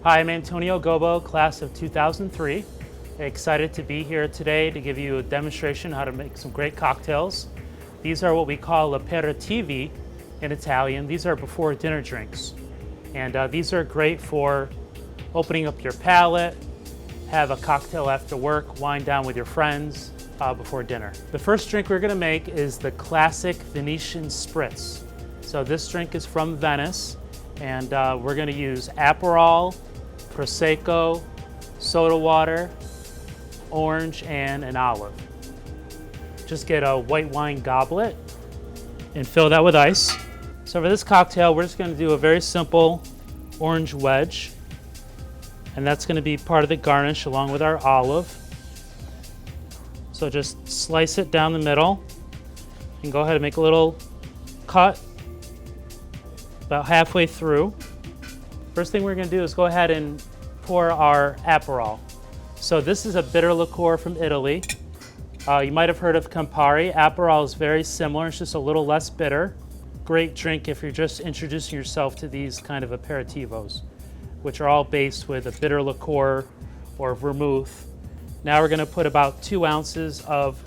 Hi, I'm Antonio Gobbo, class of 2003. Excited to be here today to give you a demonstration how to make some great cocktails. These are what we call aperitivi in Italian. These are before dinner drinks. And these are great for opening up your palate, have a cocktail after work, wind down with your friends before dinner. The first drink we're gonna make is the classic Venetian Spritz. So this drink is from Venice, and we're gonna use Aperol, Prosecco, soda water, orange, and an olive. Just get a white wine goblet and fill that with ice. So for this cocktail, we're just gonna do a very simple orange wedge, and that's gonna be part of the garnish along with our olive. So just slice it down the middle and go ahead and make a little cut about halfway through. First thing we're gonna do is go ahead and pour our Aperol. So this is a bitter liqueur from Italy. You might have heard of Campari. Aperol is very similar, it's just a little less bitter. Great drink if you're just introducing yourself to these kind of aperitivos, which are all based with a bitter liqueur or vermouth. Now we're gonna put about 2 ounces of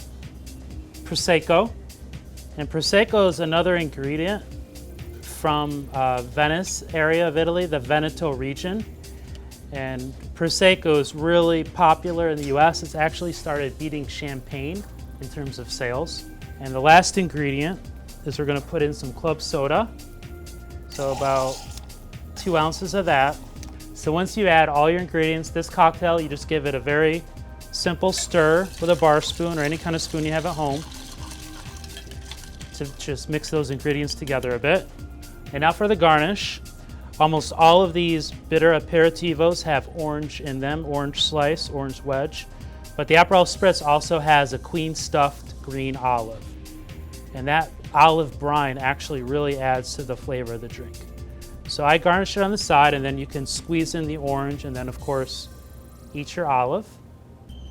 Prosecco. And Prosecco is another ingredient from Venice area of Italy, the Veneto region. And Prosecco is really popular in the US. It's actually started beating champagne in terms of sales. And the last ingredient is we're gonna put in some club soda. So about 2 ounces of that. So once you add all your ingredients, this cocktail, you just give it a very simple stir with a bar spoon or any kind of spoon you have at home to just mix those ingredients together a bit. And now for the garnish. Almost all of these bitter aperitivos have orange in them, orange slice, orange wedge. But the Aperol Spritz also has a queen stuffed green olive. And that olive brine actually really adds to the flavor of the drink. So I garnish it on the side, and then you can squeeze in the orange and then of course eat your olive.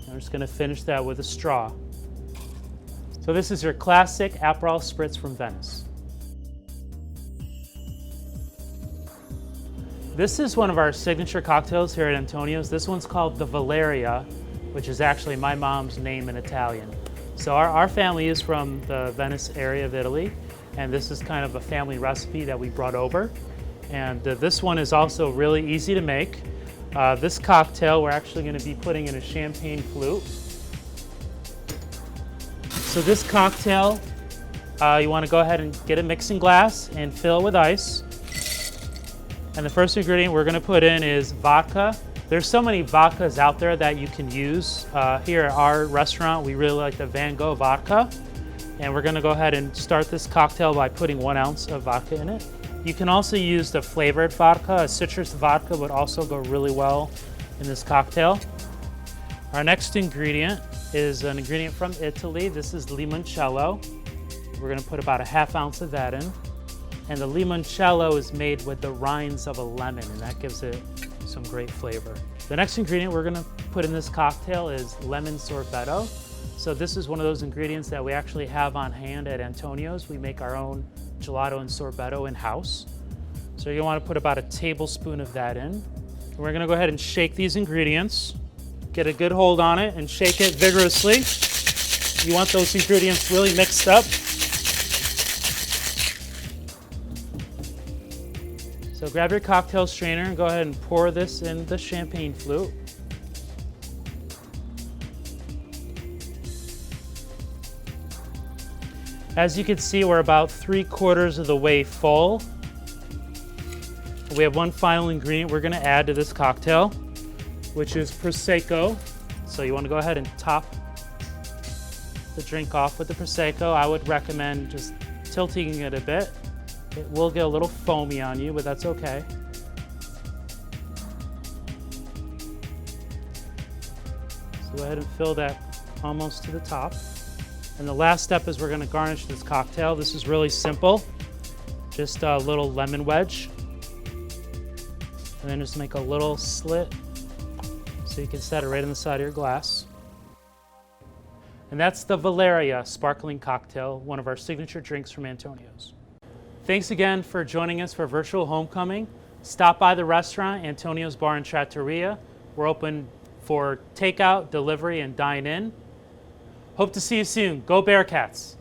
I'm just gonna finish that with a straw. So this is your classic Aperol Spritz from Venice. This is one of our signature cocktails here at Antonio's. This one's called the Valeria, which is actually my mom's name in Italian. So our family is from the Venice area of Italy, and this is kind of a family recipe that we brought over. And this one is also really easy to make. This cocktail, we're actually gonna be putting in a champagne flute. So this cocktail, you wanna go ahead and get a mixing glass and fill it with ice. And the first ingredient we're gonna put in is vodka. There's so many vodkas out there that you can use. Here at our restaurant, we really like the Van Gogh vodka. And we're gonna go ahead and start this cocktail by putting 1 ounce of vodka in it. You can also use the flavored vodka. A citrus vodka would also go really well in this cocktail. Our next ingredient is an ingredient from Italy. This is limoncello. We're gonna put about a ½ ounce of that in. And the limoncello is made with the rinds of a lemon, and that gives it some great flavor. The next ingredient we're gonna put in this cocktail is lemon sorbetto. So this is one of those ingredients that we actually have on hand at Antonio's. We make our own gelato and sorbetto in-house. So you're gonna wanna put about a tablespoon of that in. And we're gonna go ahead and shake these ingredients, get a good hold on it, and shake it vigorously. You want those ingredients really mixed up. So grab your cocktail strainer and go ahead and pour this in the champagne flute. As you can see, we're about 3/4 of the way full. We have one final ingredient we're gonna add to this cocktail, which is Prosecco. So you wanna go ahead and top the drink off with the Prosecco. I would recommend just tilting it a bit. It will get a little foamy on you, but that's okay. So go ahead and fill that almost to the top. And the last step is we're gonna garnish this cocktail. This is really simple. Just a little lemon wedge. And then just make a little slit so you can set it right on the side of your glass. And that's the Valeria sparkling cocktail, one of our signature drinks from Antonio's. Thanks again for joining us for virtual homecoming. Stop by the restaurant, Antonio's Bar and Trattoria. We're open for takeout, delivery, and dine-in. Hope to see you soon. Go Bearcats!